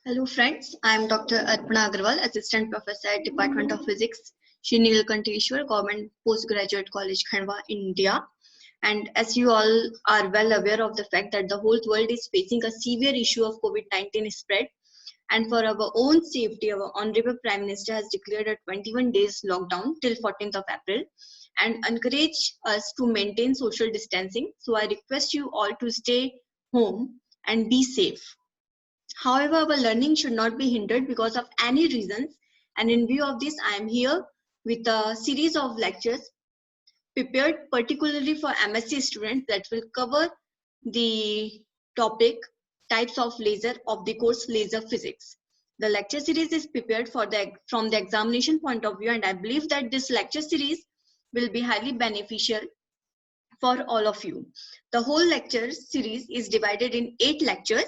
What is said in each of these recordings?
Hello friends, I am Dr. Arpana Agarwal, Assistant Professor at Department of Physics, Shri Nilkanteshwar Government Postgraduate College, Khandwa, India. And as you all are well aware of the fact that the whole world is facing a severe issue of COVID-19 spread, and for our own safety, our Honorable Prime Minister has declared a 21 days lockdown till 14th of April and encourage us to maintain social distancing. So I request you all to stay home and be safe. However, our learning should not be hindered because of any reasons, and in view of this, I am here with a series of lectures prepared particularly for MSc students that will cover the topic types of laser of the course laser physics. The lecture series is prepared from the examination point of view, and I believe that this lecture series will be highly beneficial for all of you. The whole lecture series is divided in 8 lectures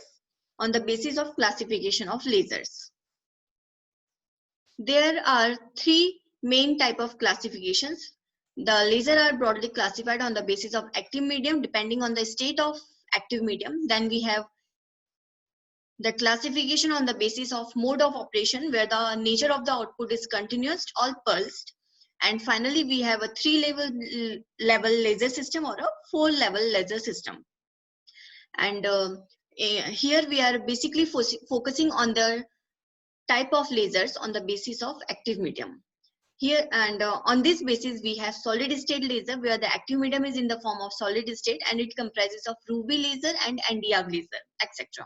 on the basis of classification of lasers. There are 3 main type of classifications. The laser are broadly classified on the basis of active medium depending on the state of active medium. Then we have the classification on the basis of mode of operation where the nature of the output is continuous or pulsed. And finally, we have a 3-level laser system or a 4-level laser system. And here we are basically focusing on the type of lasers on the basis of active medium. Here and on this basis, we have solid state laser where the active medium is in the form of solid state and it comprises of ruby laser and NdArc laser, etc.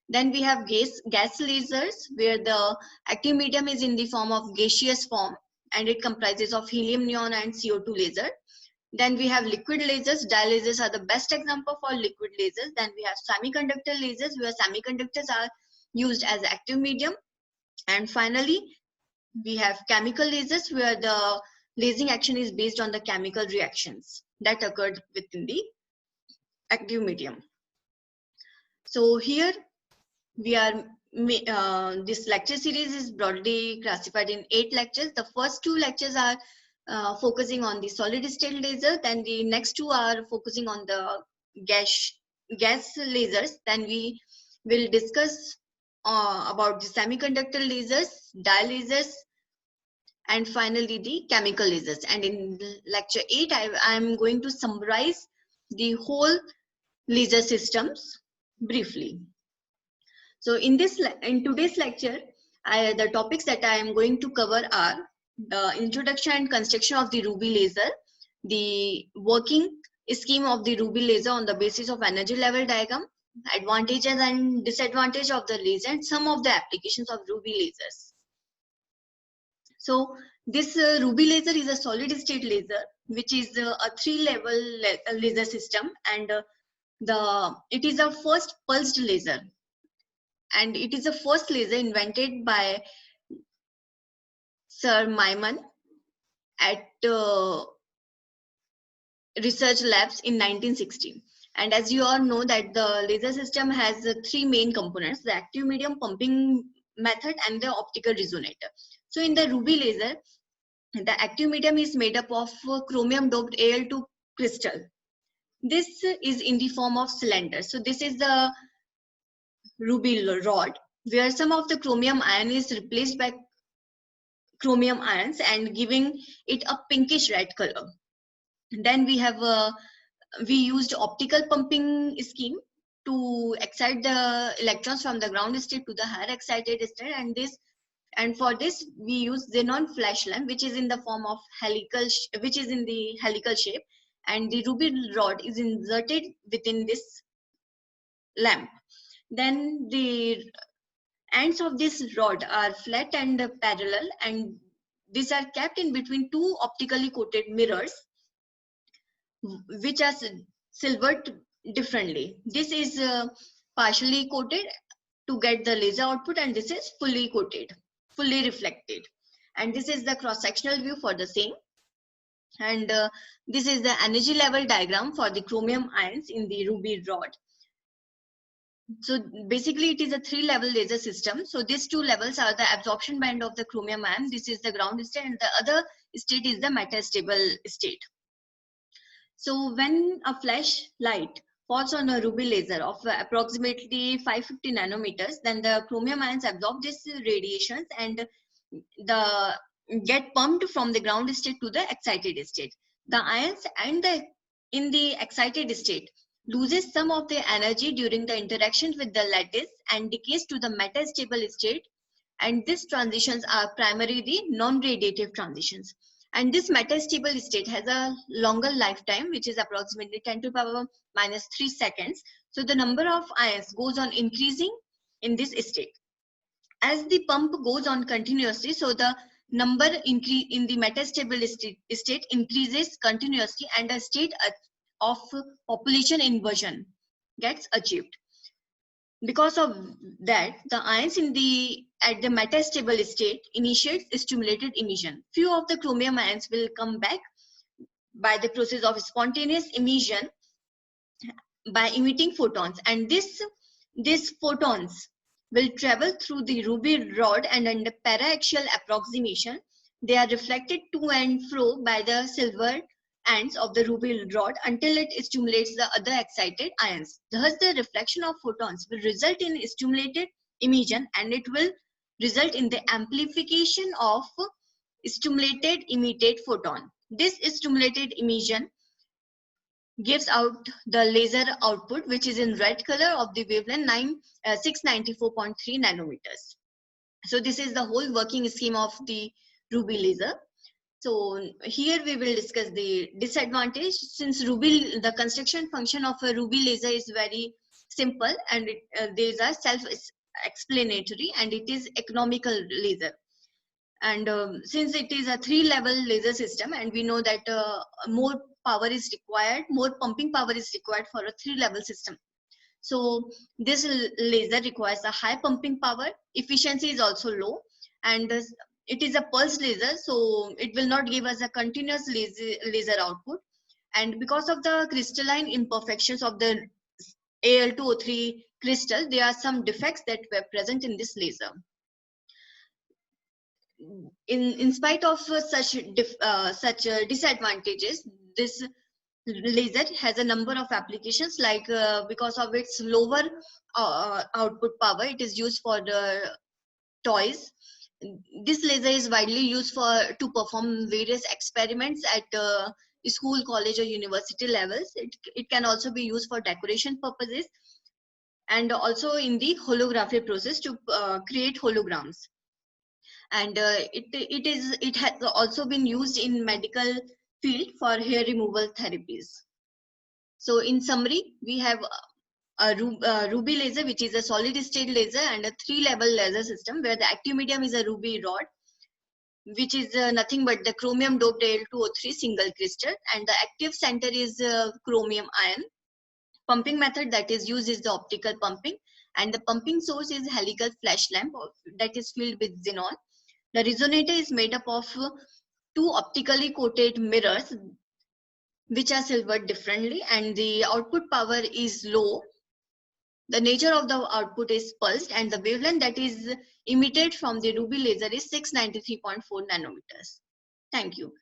Then we have gas lasers where the active medium is in the form of gaseous form and it comprises of helium neon and CO2 laser. Then we have liquid lasers. Dye lasers are the best example for liquid lasers. Then we have semiconductor lasers where semiconductors are used as active medium. And finally, we have chemical lasers where the lasing action is based on the chemical reactions that occurred within the active medium. So here we are, this lecture series is broadly classified in 8 lectures. The first 2 lectures are focusing on the solid state laser. Then the next 2 are focusing on the gas lasers. Then we will discuss about the semiconductor lasers, dye lasers, and finally the chemical lasers. And in lecture 8, I am going to summarize the whole laser systems briefly. So in today's lecture, the topics that I am going to cover are the introduction and construction of the ruby laser, the working scheme of the ruby laser on the basis of energy level diagram, advantages and disadvantages of the laser, and some of the applications of ruby lasers. So this ruby laser is a solid state laser, which is a 3-level laser system, and it is a first pulsed laser, and it is the first laser invented by Sir Maiman at research labs in 1960. And as you all know that the laser system has 3 main components: the active medium, pumping method, and the optical resonator. So in the ruby laser, the active medium is made up of chromium doped Al2 crystal. This is in the form of cylinder. So this is the ruby rod where some of the chromium ion is replaced by chromium ions and giving it a pinkish red color. Then we used optical pumping scheme to excite the electrons from the ground state to the higher excited state, and for this we use xenon flash lamp, which is in the form of helical shape, and the ruby rod is inserted within this lamp. Then the ends of this rod are flat and parallel, and these are kept in between 2 optically coated mirrors which are silvered differently. This is partially coated to get the laser output, and this is fully coated, fully reflected. And this is the cross-sectional view for the same. And this is the energy level diagram for the chromium ions in the ruby rod. So basically it is a 3-level laser system. So these 2 levels are the absorption band of the chromium ion. This is the ground state, and the other state is the metastable state. So when a flash light falls on a ruby laser of approximately 550 nanometers, then the chromium ions absorb these radiations and the get pumped from the ground state to the excited state. The ions and the in the excited state loses some of their energy during the interaction with the lattice and decays to the metastable state, and these transitions are primarily the non-radiative transitions. And this metastable state has a longer lifetime, which is approximately 10 to the power minus 3 seconds. So the number of ions goes on increasing in this state. As the pump goes on continuously, so the number increase in the metastable state increases continuously, and a state of population inversion gets achieved. Because of that, the ions in the at the metastable state initiates stimulated emission. Few of the chromium ions will come back by the process of spontaneous emission by emitting photons, and these photons will travel through the ruby rod, and under paraaxial approximation they are reflected to and fro by the silver ends of the ruby rod until it stimulates the other excited ions. Thus the reflection of photons will result in stimulated emission, and it will result in the amplification of stimulated emitted photon. This stimulated emission gives out the laser output, which is in red color of the wavelength 694.3 nanometers. So this is the whole working scheme of the ruby laser. So here we will discuss the disadvantage. Since ruby, the construction function of a ruby laser is very simple, and these are self-explanatory, and it is economical laser. And since it is a 3-level laser system, and we know that more power is required, more pumping power is required for a 3-level system. So this laser requires a high pumping power. Efficiency is also low, and it is a pulse laser, so it will not give us a continuous laser output. And because of the crystalline imperfections of the Al2O3 crystal, there are some defects that were present in this laser. In spite of such disadvantages, this laser has a number of applications, like because of its lower output power, it is used for the toys. This laser is widely used to perform various experiments at school, college, or university levels. It can also be used for decoration purposes, and also in the holography process to create holograms. And it has also been used in medical field for hair removal therapies. So in summary, we have a ruby laser, which is a solid state laser, and a 3-level laser system where the active medium is a ruby rod, which is nothing but the chromium doped Al2O3 single crystal, and the active center is chromium ion. Pumping method that is used is the optical pumping, and the pumping source is helical flash lamp that is filled with xenon. The resonator is made up of 2 optically coated mirrors which are silvered differently, and the output power is low. The nature of the output is pulsed, and the wavelength that is emitted from the ruby laser is 693.4 nanometers. Thank you.